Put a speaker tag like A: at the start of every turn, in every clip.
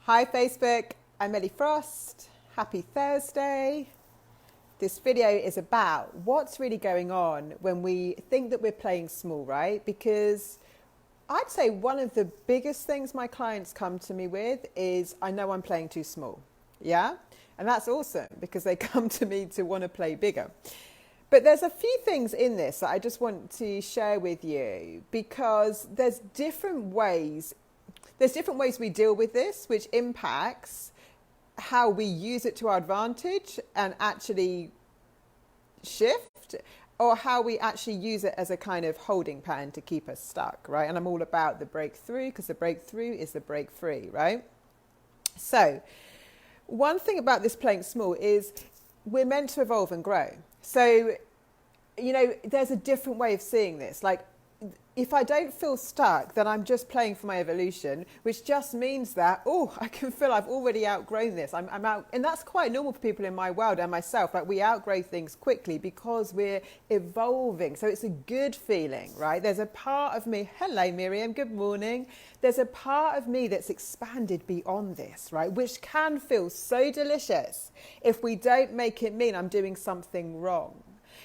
A: Hi Facebook, I'm Ellie Frost. Happy Thursday. This video is about what's really going on when we think that we're playing small, right? Because I'd say one of the biggest things my clients come to me with is, I know I'm playing too small. Yeah? And that's awesome because they come to me to want to play bigger. But there's a few things in this that I just want to share with you because there's different ways we deal with this, which impacts how we use it to our advantage and actually shift, or how we actually use it as a kind of holding pattern to keep us stuck, right? And I'm all about the breakthrough because the breakthrough is the break free, right? So one thing about this playing small is we're meant to evolve and grow. So, you know, there's a different way of seeing this. Like, if I don't feel stuck, then I'm just playing for my evolution, which just means that, I can feel I've already outgrown this. I'm out. And that's quite normal for people in my world and myself. Like, we outgrow things quickly because we're evolving. So it's a good feeling, right? There's a part of me, hello Miriam, good morning. There's a part of me that's expanded beyond this, right? Which can feel so delicious if we don't make it mean I'm doing something wrong.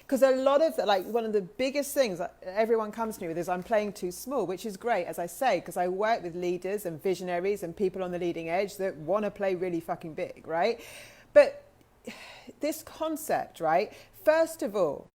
A: Because a lot of, one of the biggest things that everyone comes to me with is I'm playing too small, which is great, as I say, because I work with leaders and visionaries and people on the leading edge that want to play really fucking big, right? But this concept, right, first of all,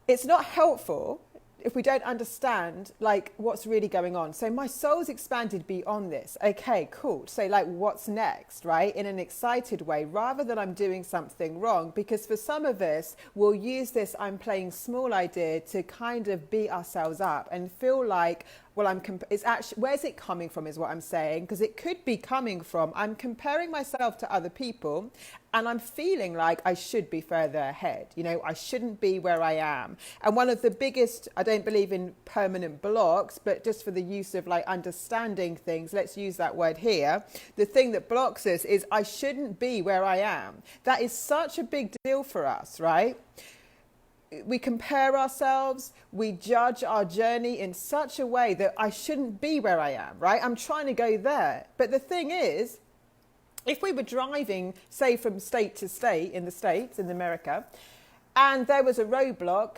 A: it's not helpful if we don't understand what's really going on. So my soul's expanded beyond this. Okay, cool. So what's next, right? In an excited way, rather than I'm doing something wrong, because for some of us, we'll use this I'm playing small idea to kind of beat ourselves up and feel like, well, it's actually, where's it coming from is what I'm saying, because it could be coming from, I'm comparing myself to other people and I'm feeling like I should be further ahead. You know, I shouldn't be where I am. And one of the biggest, I don't believe in permanent blocks, but just for the use of understanding things, let's use that word here. The thing that blocks us is I shouldn't be where I am. That is such a big deal for us, right? We compare ourselves, we judge our journey in such a way that I shouldn't be where I am, right? I'm trying to go there. But the thing is, if we were driving, say, from state to state in the States, in America, and there was a roadblock,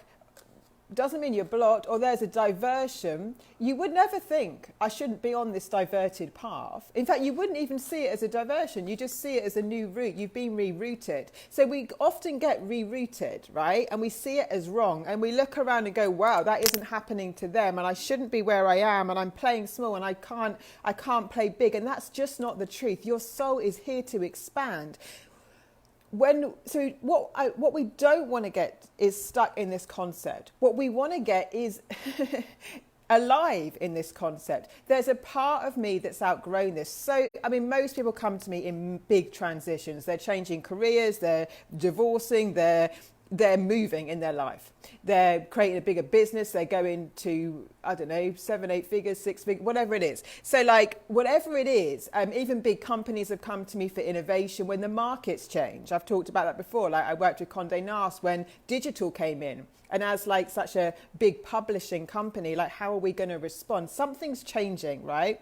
A: doesn't mean you're blocked, or there's a diversion, you would never think I shouldn't be on this diverted path. In fact, you wouldn't even see it as a diversion. You just see it as a new route. You've been rerouted. So we often get rerouted, right? And we see it as wrong. And we look around and go, wow, that isn't happening to them. And I shouldn't be where I am. And I'm playing small and I can't play big. And that's just not the truth. Your soul is here to expand. What we don't want to get is stuck in this concept. What we want to get is alive in this concept. There's a part of me that's outgrown this. So, I mean, most people come to me in big transitions. They're changing careers, they're divorcing, they're moving in their life. They're creating a bigger business. They're going to, 7, 8 figures, 6 figures, whatever it is. So whatever it is, even big companies have come to me for innovation when the markets change. I've talked about that before. I worked with Condé Nast when digital came in. And as such a big publishing company, how are we going to respond? Something's changing, right?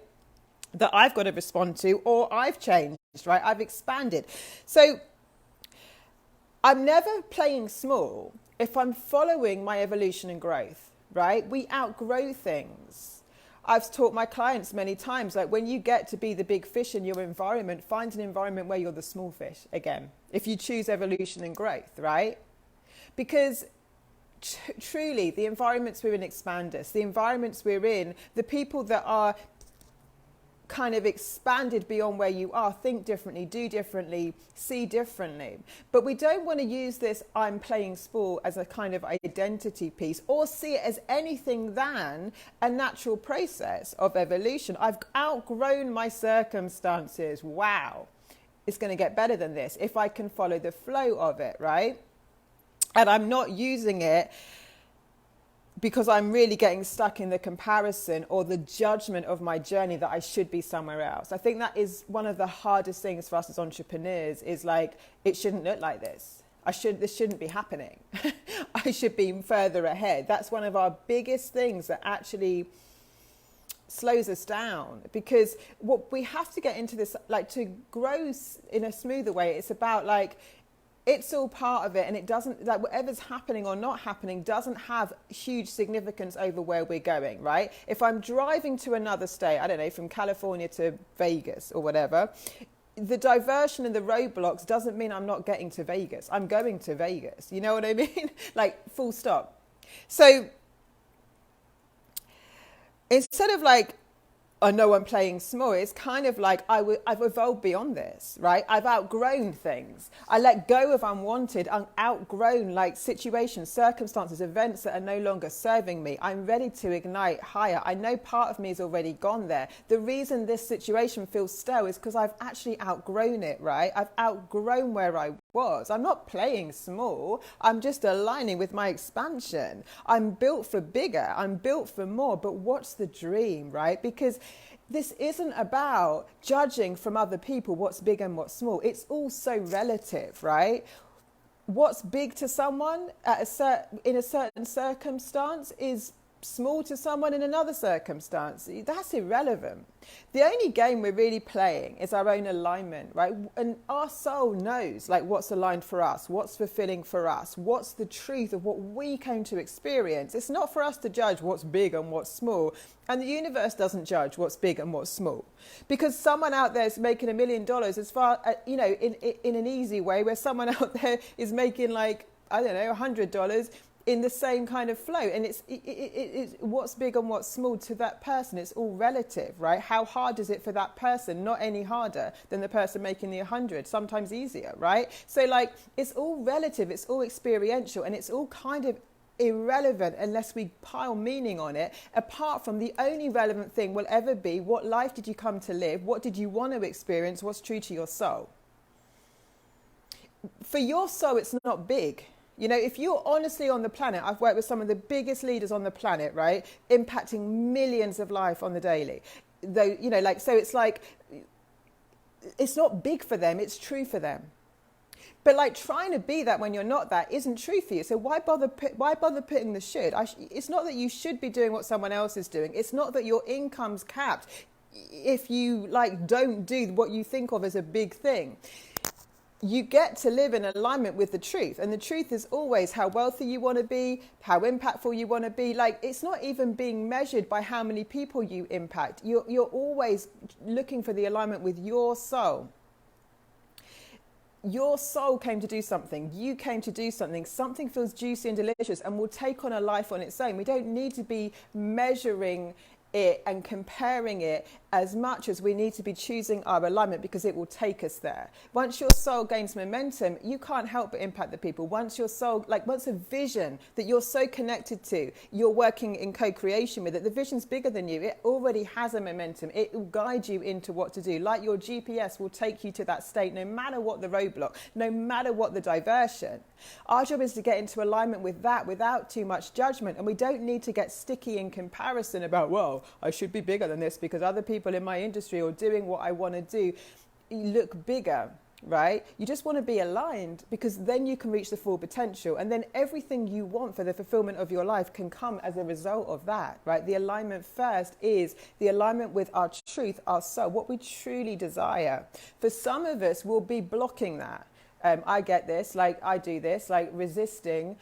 A: That I've got to respond to, or I've changed, right? I've expanded. So I'm never playing small if I'm following my evolution and growth, right? We outgrow things. I've taught my clients many times, when you get to be the big fish in your environment, find an environment where you're the small fish again, if you choose evolution and growth, right? Because truly, the environments we're in expand us. The environments we're in, the people that are kind of expanded beyond where you are, think differently, do differently, see differently. But we don't want to use this I'm playing sport as a kind of identity piece or see it as anything than a natural process of evolution. I've outgrown my circumstances. Wow. It's going to get better than this if I can follow the flow of it, right? And I'm not using it because I'm really getting stuck in the comparison or the judgment of my journey that I should be somewhere else. I think that is one of the hardest things for us as entrepreneurs is it shouldn't look like this. This shouldn't be happening. I should be further ahead. That's one of our biggest things that actually slows us down, because what we have to get into this, like, to grow in a smoother way, it's about like, it's all part of it, and it doesn't, like, whatever's happening or not happening doesn't have huge significance over where we're going, right? If I'm driving to another state, I don't know, from California to Vegas or whatever, the diversion and the roadblocks doesn't mean I'm not getting to Vegas. I'm going to Vegas. You know what I mean? Like, full stop. So instead of like, I know I'm playing small, it's kind of like I've evolved beyond this, right? I've outgrown things. I let go of unwanted, outgrown like situations, circumstances, events that are no longer serving me. I'm ready to ignite higher. I know part of me is already gone there. The reason this situation feels stale is because I've actually outgrown it, right? I've outgrown where I was. I'm not playing small. I'm just aligning with my expansion. I'm built for bigger. I'm built for more. But what's the dream, right? Because this isn't about judging from other people what's big and what's small. It's all so relative, right? What's big to someone in a certain circumstance is small to someone in another circumstance. That's irrelevant. The only game we're really playing is our own alignment, right? And our soul knows like what's aligned for us, what's fulfilling for us, what's the truth of what we came to experience. It's not for us to judge what's big and what's small. And the universe doesn't judge what's big and what's small, because someone out there is making $1 million as far, in an easy way, where someone out there is making like, I don't know, $100 in the same kind of flow. And it's what's big and what's small to that person. It's all relative, right? How hard is it for that person? Not any harder than the person making the 100, sometimes easier, right? So like, it's all relative, it's all experiential, and it's all kind of irrelevant unless we pile meaning on it. Apart from, the only relevant thing will ever be, what life did you come to live? What did you want to experience? What's true to your soul? For your soul, it's not big. You know, if you're honestly on the planet, I've worked with some of the biggest leaders on the planet, right? Impacting millions of lives on the daily. Though, you know, like, so it's like, it's not big for them, it's true for them. But like, trying to be that when you're not that isn't true for you. So why bother putting the should? It's not that you should be doing what someone else is doing. It's not that your income's capped if you like don't do what you think of as a big thing. You get to live in alignment with the truth. And the truth is always how wealthy you want to be, how impactful you want to be. Like, it's not even being measured by how many people you impact. You're always looking for the alignment with your soul. Your soul came to do something. You came to do something. Something feels juicy and delicious and will take on a life on its own. We don't need to be measuring it and comparing it as much as we need to be choosing our alignment, because it will take us there. Once your soul gains momentum, you can't help but impact the people. Once your soul, like, once a vision that you're so connected to, you're working in co-creation with it, the vision's bigger than you. It already has a momentum. It will guide you into what to do. Like your GPS will take you to that state, no matter what the roadblock, no matter what the diversion. Our job is to get into alignment with that without too much judgment. And we don't need to get sticky in comparison about, well, I should be bigger than this because other people in my industry or doing what I want to do look bigger, right? You just want to be aligned, because then you can reach the full potential, and then everything you want for the fulfillment of your life can come as a result of that, right? The alignment first is the alignment with our truth, our soul, what we truly desire. For some of us, we'll be blocking that. I get this, like I do this, like resisting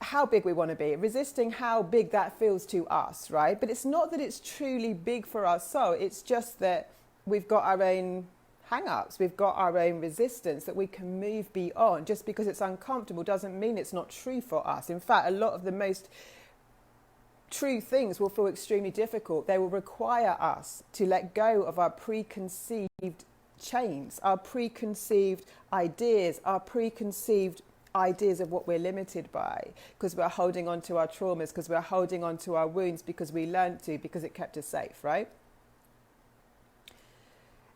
A: how big we want to be, resisting how big that feels to us, right? But it's not that it's truly big for our soul. It's just that we've got our own hang-ups. We've got our own resistance that we can move beyond. Just because it's uncomfortable doesn't mean it's not true for us. In fact, a lot of the most true things will feel extremely difficult. They will require us to let go of our preconceived chains, our preconceived ideas of what we're limited by, because we're holding on to our traumas, because we're holding on to our wounds, because we learned to, because it kept us safe, right?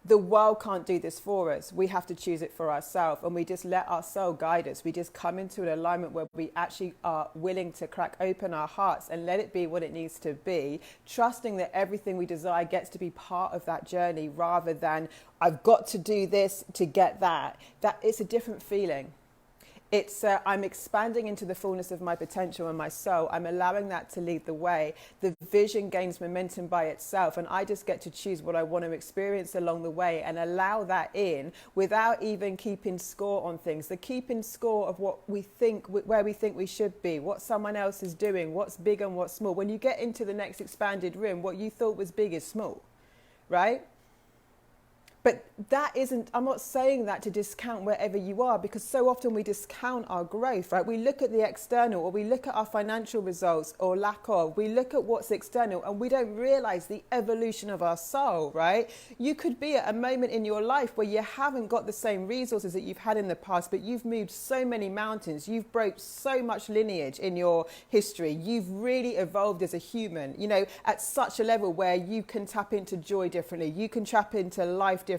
A: The world can't do this for us. We have to choose it for ourselves, and we just let our soul guide us. We just come into an alignment where we actually are willing to crack open our hearts and let it be what it needs to be, trusting that everything we desire gets to be part of that journey, rather than I've got to do this to get that. That it's a different feeling. It's I'm expanding into the fullness of my potential and my soul. I'm allowing that to lead the way. The vision gains momentum by itself, and I just get to choose what I want to experience along the way and allow that in without even keeping score on things. The keeping score of what we think, where we think we should be, what someone else is doing, what's big and what's small. When you get into the next expanded room, what you thought was big is small, right? But that isn't, I'm not saying that to discount wherever you are, because so often we discount our growth, right? We look at the external, or we look at our financial results or lack of, we look at what's external and we don't realize the evolution of our soul, right? You could be at a moment in your life where you haven't got the same resources that you've had in the past, but you've moved so many mountains, you've broke so much lineage in your history, you've really evolved as a human, you know, at such a level where you can tap into joy differently, you can tap into life differently,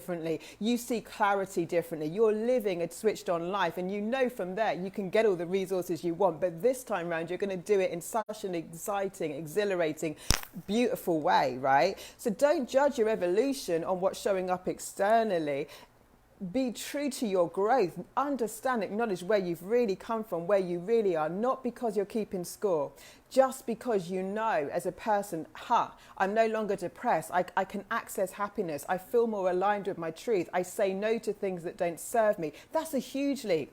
A: you see clarity differently, you're living a switched on life, and you know from there you can get all the resources you want, but this time around you're going to do it in such an exciting, exhilarating, beautiful way, right? So don't judge your evolution on what's showing up externally. Be true to your growth, understand, acknowledge where you've really come from, where you really are, not because you're keeping score, just because you know as a person, I'm no longer depressed, I can access happiness, I feel more aligned with my truth, I say no to things that don't serve me. That's a huge leap.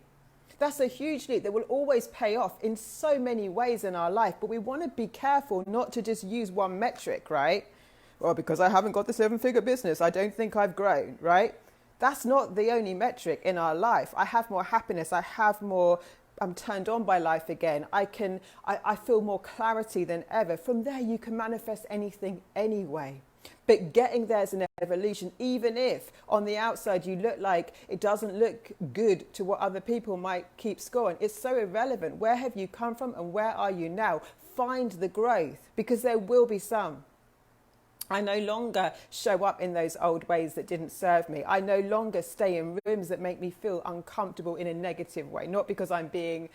A: That's a huge leap that will always pay off in so many ways in our life, but we want to be careful not to just use one metric, right? Well, because I haven't got the 7-figure business, I don't think I've grown, right? That's not the only metric in our life. I have more happiness. I'm turned on by life again. I feel more clarity than ever. From there, you can manifest anything anyway. But getting there is an evolution, even if on the outside you look like it doesn't look good to what other people might keep scoring. It's so irrelevant. Where have you come from and where are you now? Find the growth, because there will be some. I no longer show up in those old ways that didn't serve me. I no longer stay in rooms that make me feel uncomfortable in a negative way, not because I'm being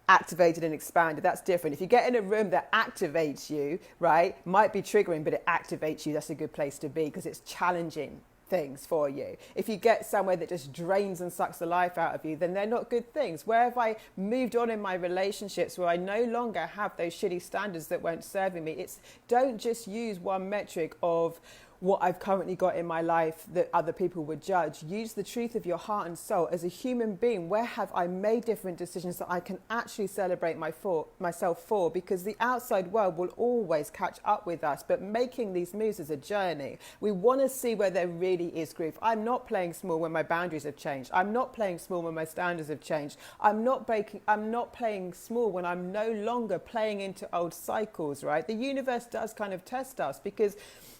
A: activated and expanded. That's different. If you get in a room that activates you, right, might be triggering, but it activates you, that's a good place to be, because it's challenging things for you. If you get somewhere that just drains and sucks the life out of you, then they're not good things. Where have I moved on in my relationships where I no longer have those shitty standards that weren't serving me? It's don't just use one metric of what I've currently got in my life that other people would judge. Use the truth of your heart and soul. As a human being, where have I made different decisions that I can actually celebrate myself for? Because the outside world will always catch up with us, but making these moves is a journey. We want to see where there really is growth. I'm not playing small when my boundaries have changed. I'm not playing small when my standards have changed. I'm not playing small when I'm no longer playing into old cycles, right? The universe does kind of test us, because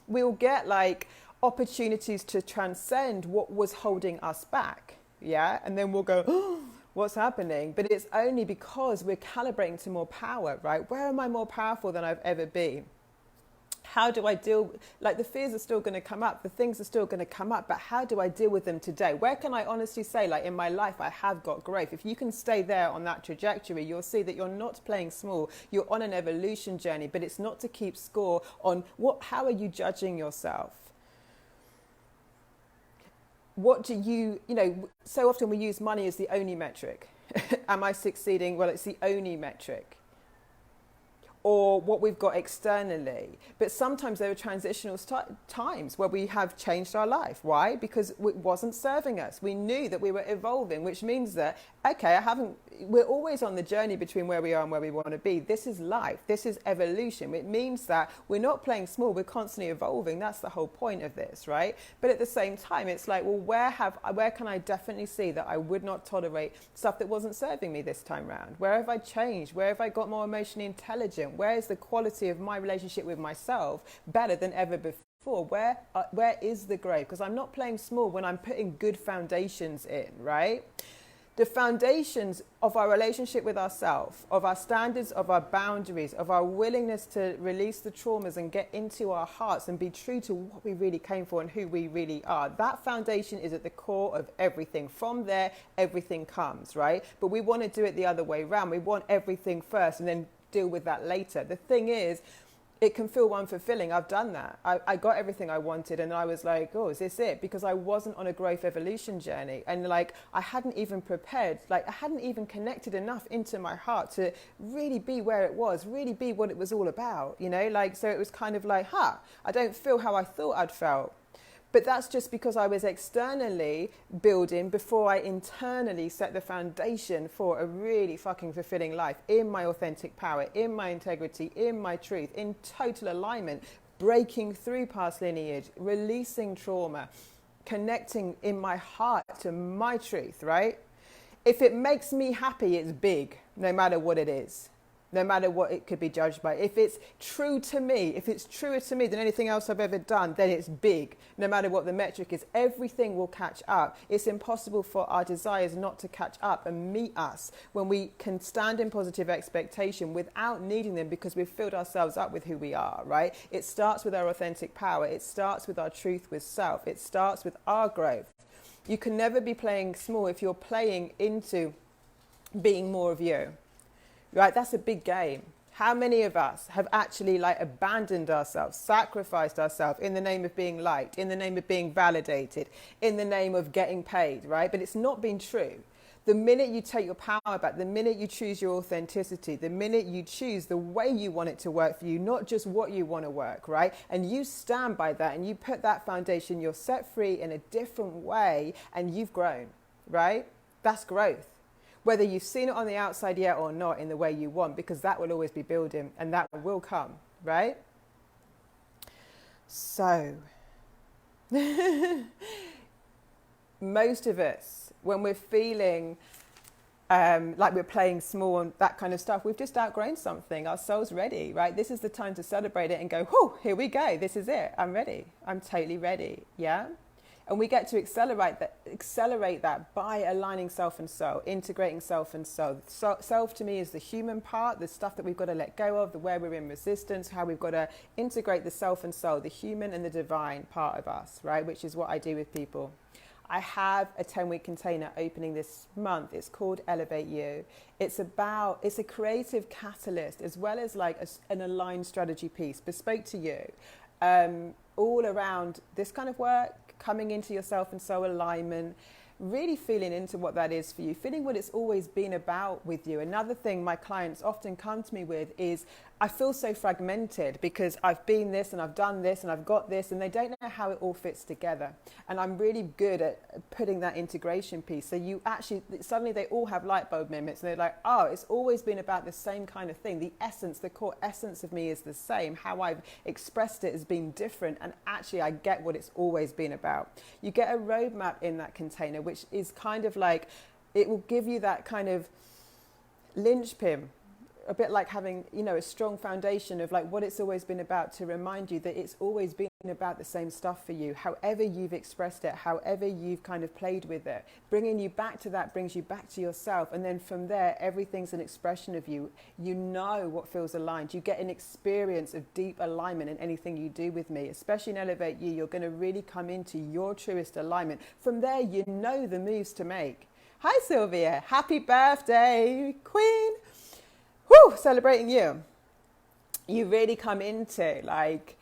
A: we'll get like opportunities to transcend what was holding us back. Yeah. And then we'll go, oh, what's happening? But it's only because we're calibrating to more power, right? Where am I more powerful than I've ever been? How do I deal, like the fears are still going to come up, the things are still going to come up, but how do I deal with them today? Where can I honestly say, like in my life, I have got growth? If you can stay there on that trajectory, you'll see that you're not playing small, you're on an evolution journey, but it's not to keep score on how are you judging yourself? What do you know, so often we use money as the only metric. Am I succeeding? Well, it's the only metric. Or what we've got externally. But sometimes there are transitional times where we have changed our life. Why? Because it wasn't serving us. We knew that we were evolving, which means that, okay, we're always on the journey between where we are and where we want to be. This is life. This is evolution. It means that we're not playing small. We're constantly evolving. That's the whole point of this, right? But at the same time, it's like, well, where can I definitely see that I would not tolerate stuff that wasn't serving me this time round? Where have I changed? Where have I got more emotionally intelligent? Where is the quality of my relationship with myself better than ever before? Where is the growth? Because I'm not playing small when I'm putting good foundations in, right? The foundations of our relationship with ourselves, of our standards, of our boundaries, of our willingness to release the traumas and get into our hearts and be true to what we really came for and who we really are. That foundation is at the core of everything. From there, everything comes, right? But we want to do it the other way around. We want everything first and then deal with that later. The thing is, it can feel unfulfilling. I've done that. I got everything I wanted and I was like, oh, is this it? Because I wasn't on a growth evolution journey. And like, I hadn't even prepared, like I hadn't even connected enough into my heart to really be where it was, really be what it was all about, you know? Like, so it was kind of like, I don't feel how I thought I'd felt. But that's just because I was externally building before I internally set the foundation for a really fucking fulfilling life in my authentic power, in my integrity, in my truth, in total alignment, breaking through past lineage, releasing trauma, connecting in my heart to my truth, right? If it makes me happy, it's big, no matter what it is. No matter what it could be judged by. If it's true to me, if it's truer to me than anything else I've ever done, then it's big. No matter what the metric is, everything will catch up. It's impossible for our desires not to catch up and meet us when we can stand in positive expectation without needing them because we've filled ourselves up with who we are, right? It starts with our authentic power. It starts with our truth with self. It starts with our growth. You can never be playing small if you're playing into being more of you. Right, that's a big game. How many of us have actually like abandoned ourselves, sacrificed ourselves in the name of being liked, in the name of being validated, in the name of getting paid, right? But it's not been true. The minute you take your power back, the minute you choose your authenticity, the minute you choose the way you want it to work for you, not just what you want to work, right? And you stand by that and you put that foundation, you're set free in a different way and you've grown, right? That's growth. Whether you've seen it on the outside yet or not in the way you want, because that will always be building and that will come, right? So, most of us, when we're feeling like we're playing small and that kind of stuff, we've just outgrown something. Our soul's ready, right? This is the time to celebrate it and go, whoo, here we go. This is it. I'm ready. I'm totally ready. Yeah? And we get to accelerate that by aligning self and soul, integrating self and soul. Self to me is the human part, the stuff that we've got to let go of, the where we're in resistance, how we've got to integrate the self and soul, the human and the divine part of us, right? Which is what I do with people. I have a 10-week container opening this month. It's called Elevate You. It's a creative catalyst as well as like an aligned strategy piece, bespoke to you, all around this kind of work, coming into your self and soul alignment, really feeling into what that is for you, feeling what it's always been about with you. Another thing my clients often come to me with is, I feel so fragmented because I've been this and I've done this and I've got this and they don't know how it all fits together. And I'm really good at putting that integration piece. So you actually, suddenly they all have light bulb moments and they're like, oh, it's always been about the same kind of thing. The essence, the core essence of me is the same. How I've expressed it has been different. And actually I get what it's always been about. You get a roadmap in that container, which is kind of like, it will give you that kind of linchpin, a bit like having, you know, a strong foundation of like what it's always been about, to remind you that it's always been about the same stuff for you, however you've expressed it, however you've kind of played with it. Bringing you back to that brings you back to yourself, and then from there everything's an expression of you. You know what feels aligned. You get an experience of deep alignment in anything you do with me, especially in Elevate You. You're going to really come into your truest alignment. From there you know the moves to make. Hi Sylvia, happy birthday Queen. Woo, celebrating you. You really come into like,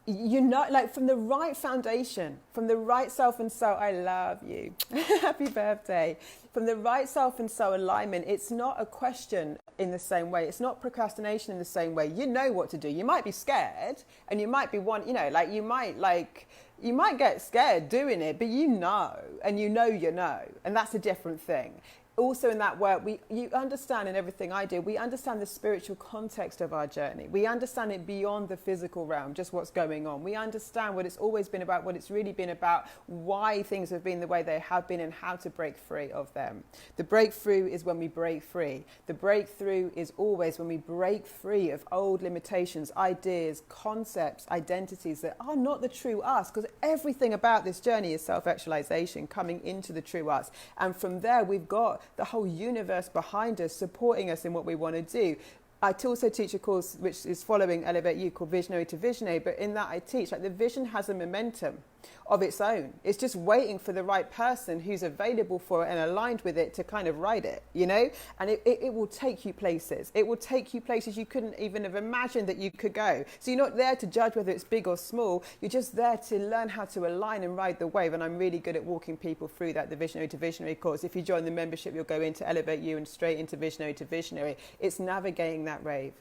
A: you know, like from the right foundation, from the right self and soul. I love you. Happy birthday. From the right self and soul alignment, it's not a question in the same way. It's not procrastination in the same way. You know what to do. You might be scared and you might be you might get scared doing it, but you know, and you know, and that's a different thing. Also in that work, you understand in everything I do, we understand the spiritual context of our journey. We understand it beyond the physical realm, just what's going on. We understand what it's always been about, what it's really been about, why things have been the way they have been, and how to break free of them. The breakthrough is when we break free. The breakthrough is always when we break free of old limitations, ideas, concepts, identities that are not the true us, because everything about this journey is self-actualization, coming into the true us. And from there, we've got the whole universe behind us, supporting us in what we want to do. I also teach a course which is following Elevate You called Visionary to Visionary, but in that I teach like the vision has a momentum. of its own. It's just waiting for the right person who's available for it and aligned with it to kind of ride it, you know? And it will take you places. It will take you places you couldn't even have imagined that you could go. So you're not there to judge whether it's big or small. You're just there to learn how to align and ride the wave. And I'm really good at walking people through that, the Visionary to Visionary course. If you join the membership, you'll go into Elevate You and straight into Visionary to Visionary. It's navigating that wave.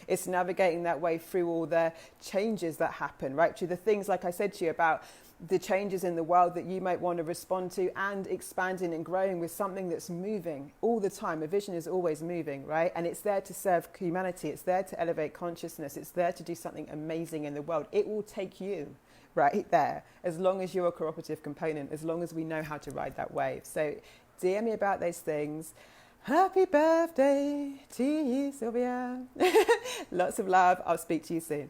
A: It's navigating that way through all the changes that happen, right? Through the things, like I said to you, about the changes in the world that you might want to respond to, and expanding and growing with something that's moving all the time. A vision is always moving, right? And it's there to serve humanity. It's there to elevate consciousness. It's there to do something amazing in the world. It will take you right there, as long as you're a cooperative component, as long as we know how to ride that wave. So DM me about those things. Happy birthday to you, Sylvia. Lots of love. I'll speak to you soon.